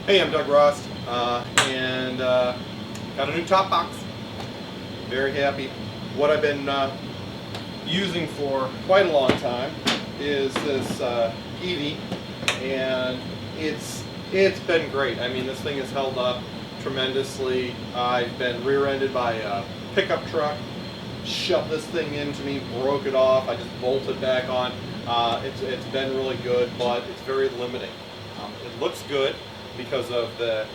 Hey, I'm Doug Rost, and got a new top box. Very happy. What I've been using for quite a long time is this Givi, and it's been great. I mean, this thing has held up tremendously. I've been rear-ended by a pickup truck, shoved this thing into me, broke it off. I just bolted back on. It's been really good, but it's very limiting. It looks good because of the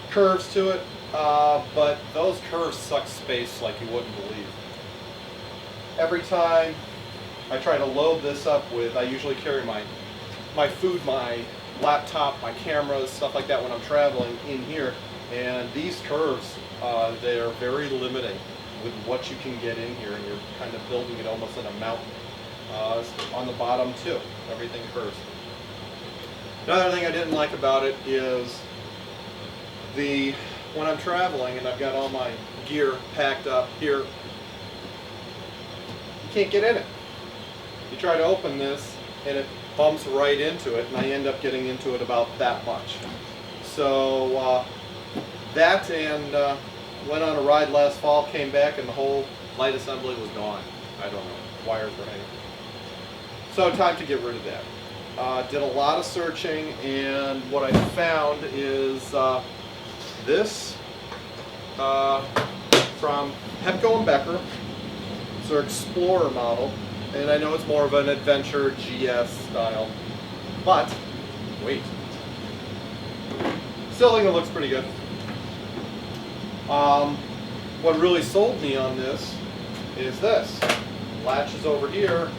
curves to it, but those curves suck space like you wouldn't believe. Every time I try to load this up with, I usually carry my food, my laptop, my cameras, stuff like that when I'm traveling in here, and these curves, they are very limiting with what you can get in here, and you're kind of building it almost in a mountain. On the bottom too, everything curves. Another thing I didn't like about it is when I'm traveling and I've got all my gear packed up here, you can't get in it. You try to open this and it bumps right into it, and I end up getting into it about that much. So that, and went on a ride last fall, came back, and the whole light assembly was gone. I don't know, wires were hanging. So time to get rid of that. Did a lot of searching, and what I found is this from Hepco Becker. It's their Explorer model, and I know it's more of an adventure GS style, but wait, still think it looks pretty good. What really sold me on this is this. Latches over here,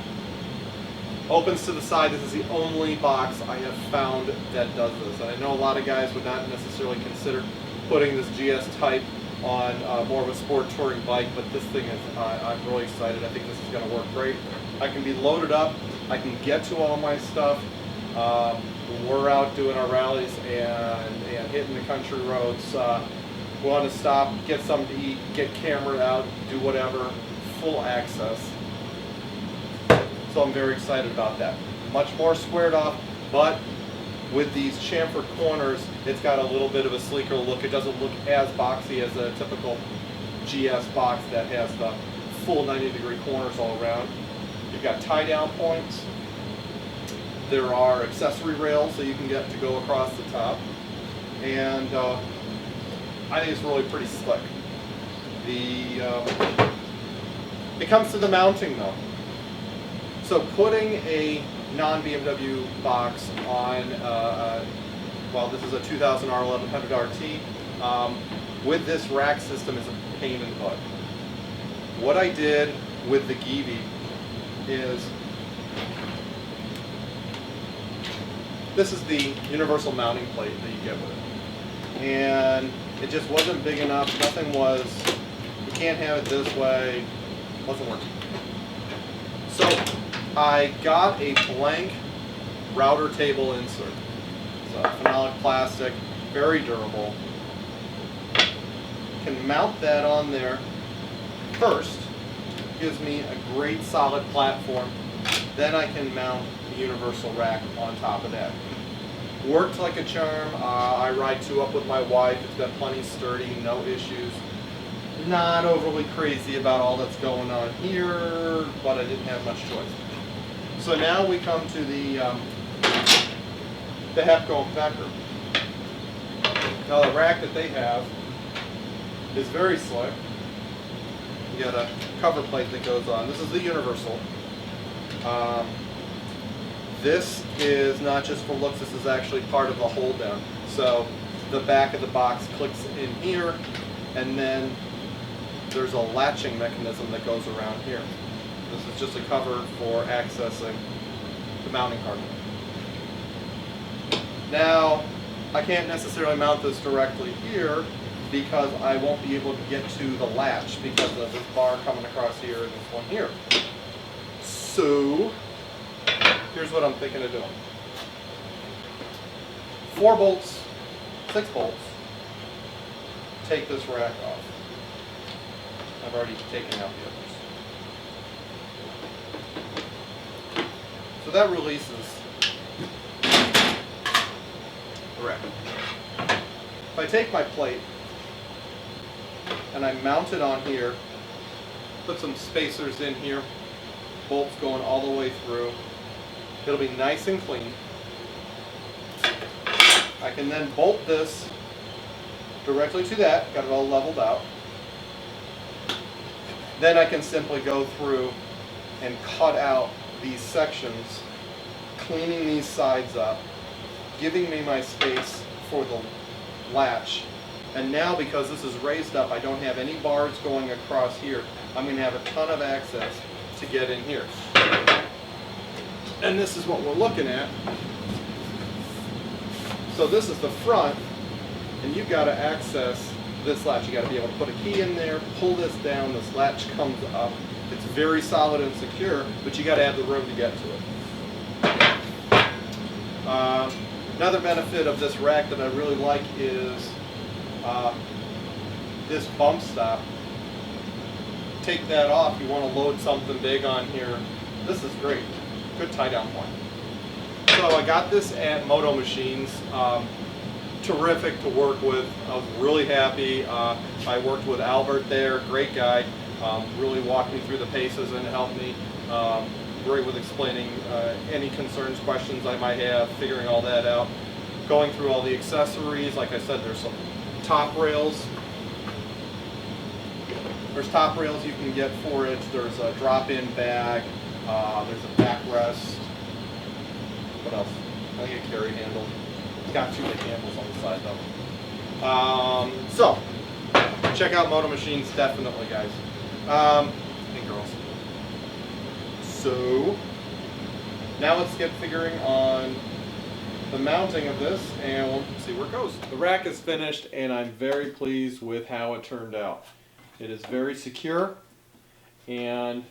opens to the side. This is the only box I have found that does this. And I know a lot of guys would not necessarily consider putting this GS type on more of a sport touring bike, but this thing is, I'm really excited. I think this is going to work great. I can be loaded up. I can get to all my stuff. When we're out doing our rallies and hitting the country roads, want to stop, get something to eat, get camera out, do whatever, full access. So I'm very excited about that. Much more squared off, but with these chamfered corners, it's got a little bit of a sleeker look. It doesn't look as boxy as a typical GS box that has the full 90-degree corners all around. You've got tie-down points. There are accessory rails so you can get to go across the top. And I think it's really pretty slick. It comes to the mounting though. So putting a non-BMW box on, well, this is a 2000 R1100 RT, with this rack system is a pain in the butt. What I did with the Givi is, this is the universal mounting plate that you get with it. And it just wasn't big enough, nothing was, you can't have it this way, wasn't working. So I got a blank router table insert. It's a phenolic plastic, very durable. Can mount that on there first. Gives me a great solid platform. Then I can mount the universal rack on top of that. Worked like a charm. I ride 2-up with my wife. It's been plenty sturdy, no issues. Not overly crazy about all that's going on here, but I didn't have much choice. So now we come to the Hepco Becker. Now the rack that they have is very slick. You got a cover plate that goes on. This is the universal. This is not just for looks, this is actually part of the hold down. So the back of the box clicks in here, and then there's a latching mechanism that goes around here. This is just a cover for accessing the mounting hardware. Now, I can't necessarily mount this directly here because I won't be able to get to the latch because of this bar coming across here and this one here. So, here's what I'm thinking of doing. 4 bolts, 6 bolts, take this rack off. I've already taken out the others. So that releases the rack. If I take my plate and I mount it on here, put some spacers in here, bolts going all the way through, it'll be nice and clean. I can then bolt this directly to that, got it all leveled out. Then I can simply go through and cut out these sections, cleaning these sides up, giving me my space for the latch. And now, because this is raised up, I don't have any bars going across here. I'm going to have a ton of access to get in here. And this is what we're looking at. So this is the front, and you've got to access this latch. You've got to be able to put a key in there, pull this down, this latch comes up. It's very solid and secure, but you got to have the room to get to it. Another benefit of this rack that I really like is this bump stop. Take that off, you want to load something big on here. This is great. Good tie down point. So I got this at Moto Machines. Terrific to work with. I was really happy. I worked with Albert there, great guy. Really walked me through the paces and helped me. Great with explaining any concerns, questions I might have, figuring all that out. Going through all the accessories. Like I said, there's some top rails. There's top rails you can get for it. There's a drop-in bag. There's a backrest. What else? I think a carry handle. It's got two big handles on the side though. So, check out Moto Machines definitely, guys. And girls. So, now let's get figuring on the mounting of this and we'll see where it goes. The rack is finished and I'm very pleased with how it turned out. It is very secure and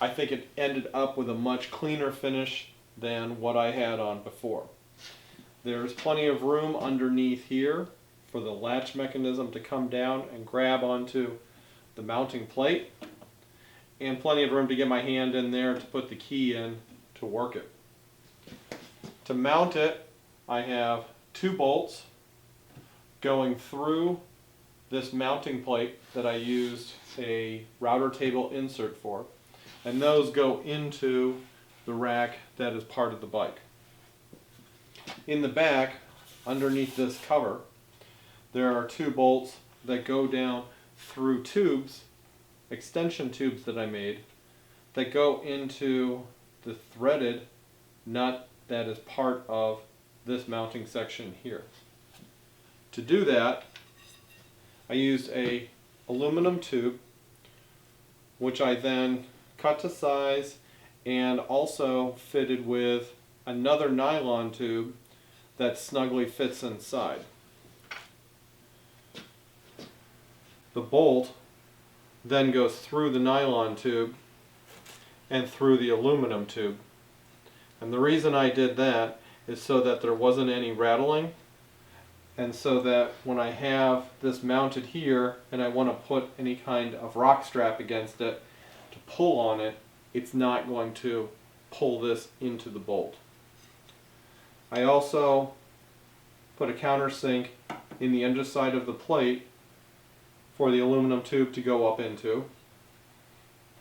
I think it ended up with a much cleaner finish than what I had on before. There's plenty of room underneath here for the latch mechanism to come down and grab onto the mounting plate, and plenty of room to get my hand in there to put the key in to work it. To mount it, I have two bolts going through this mounting plate that I used a router table insert for, and those go into the rack that is part of the bike. In the back, underneath this cover, there are two bolts that go down through tubes, extension tubes that I made, that go into the threaded nut that is part of this mounting section here. To do that, I used a aluminum tube, which I then cut to size and also fitted with another nylon tube that snugly fits inside. The bolt then goes through the nylon tube and through the aluminum tube. And the reason I did that is so that there wasn't any rattling, and so that when I have this mounted here and I want to put any kind of rock strap against it to pull on it, it's not going to pull this into the bolt. I also put a countersink in the underside of the plate for the aluminum tube to go up into.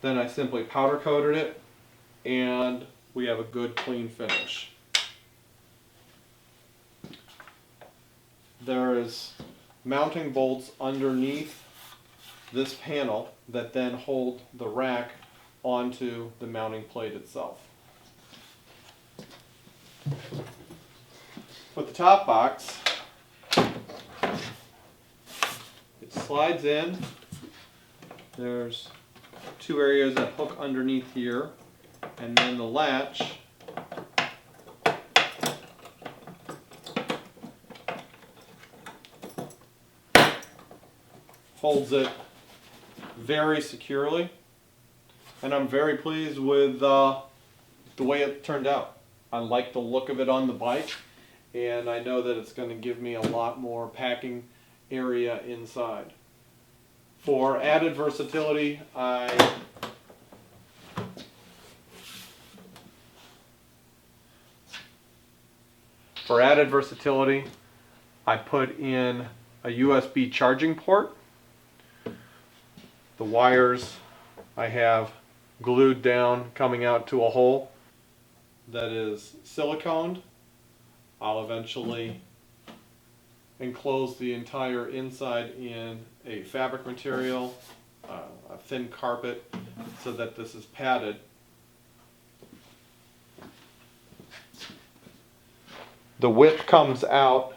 Then I simply powder coated it and we have a good clean finish. There is mounting bolts underneath this panel that then hold the rack onto the mounting plate itself. With the top box, it slides in. There's two areas that hook underneath here, and then the latch holds it very securely, and I'm very pleased with the way it turned out. I like the look of it on the bike, and I know that it's going to give me a lot more packing area inside. For added versatility, I I put in a USB charging port. The wires I have glued down coming out to a hole that is siliconed. I'll eventually enclose the entire inside in a fabric material, a thin carpet, so that this is padded. The whip comes out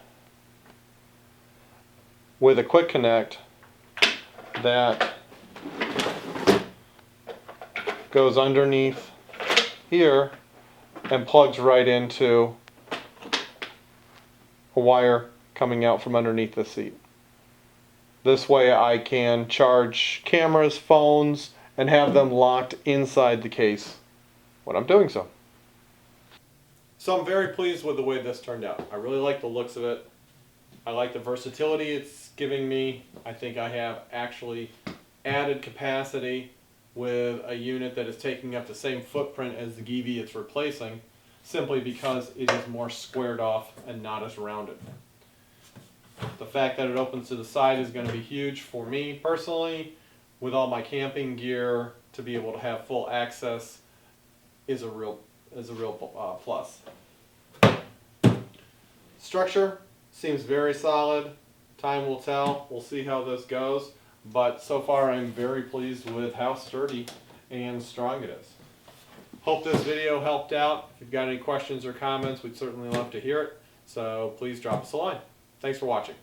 with a quick connect that goes underneath here and plugs right into a wire coming out from underneath the seat. This way I can charge cameras, phones, and have them locked inside the case when I'm doing so. So I'm very pleased with the way this turned out. I really like the looks of it. I like the versatility it's giving me. I think I have actually added capacity with a unit that is taking up the same footprint as the Givi it's replacing, simply because it is more squared off and not as rounded. The fact that it opens to the side is going to be huge for me personally. With all my camping gear, to be able to have full access is a real plus. Structure seems very solid. Time will tell. We'll see how this goes. But so far I'm very pleased with how sturdy and strong it is. Hope this video helped out. If you've got any questions or comments, we'd certainly love to hear it. So please drop us a line. Thanks for watching.